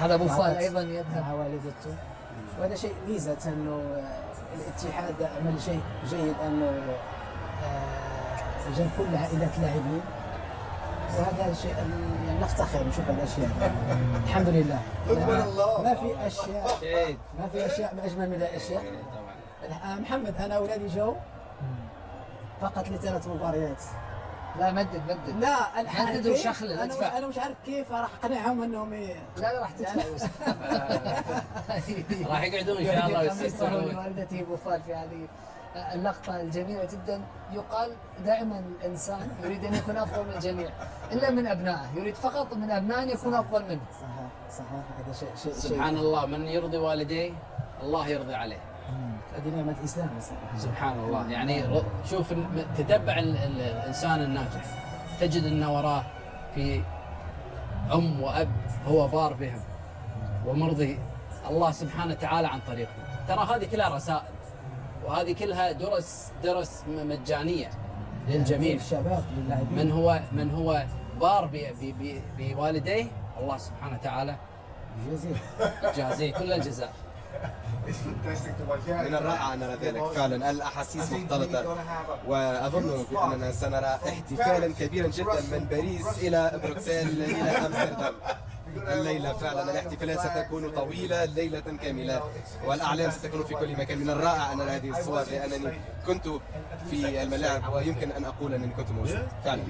هذا ابو فهد ايضا يذهب مع والدته، وهذا شيء ميزه انه الاتحاد عمل شيء جيد انه جاب كل عائلات اللاعبين، وهذا الشيء يعني نفتخر نشوف الاشياء. الحمد لله. ما في اشياء ما اجمل من الاشياء. محمد انا اولادي جو فقط ل3 مباريات. لا مدد لا مدد وشخل انا مش عارف كيف راح اقنعهم انهم لا راح تدفع راح يقعدون ان شاء الله ويستمرون. والدتي ابو فهد في هذه اللقطة الجميلة جدا. يقال دائما الإنسان يريد أن يكون أفضل من الجميع إلا من أبنائه، يريد فقط من أبنائه أن يكون أفضل منه. صحيح هذا شيء سبحان الله، من يرضي والديه الله يرضي عليه. هذه نعمة الإسلام. سبحان الله. يعني شوف تتبع الإنسان الناجح تجد أن وراه في أم وأب هو بار بهم ومرضي الله سبحانه وتعالى عن طريقهم. ترى هذه كلها رسائل، وهذه كلها درس مجانية للجميع. الشباب من هو بار بوالديه الله سبحانه وتعالى يجازيه كل الجزاء. من الرائع أن نرى ذلك فعلا، الأحاسيس مختلطة، وأظن بأننا سنرى احتفالا كبيرا جدا من باريس إلى بروكسل إلى أمستردام الليلة. فعلا الاحتفالات ستكون طويلة ليلة كاملة، والأعلام ستكون في كل مكان. من الرائع أن نرى هذه الصور، لأنني كنت في الملاعب ويمكن أن أقول أنني كنت موجود فعلا.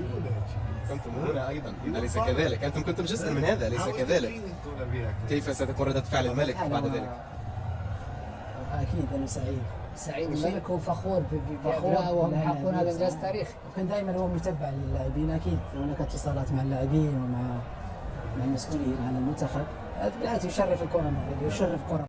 كنتم هنا أيضا أليس كذلك؟ أنتم كنتم جزءا من هذا أليس كذلك؟ كيف ستكون ردة فعل الملك بعد ذلك؟ أكيد أنا سعيد الملك وفخور بأبنائه وهم يحققون هذا الإنجاز التاريخي. وكان دائما هو متبع للاعبين. أكيد هناك اتصالات مع اللاعبين ومع المسؤولين عن المنتخب. بالعكس يشرف الكرة المغربية ويشرف كرة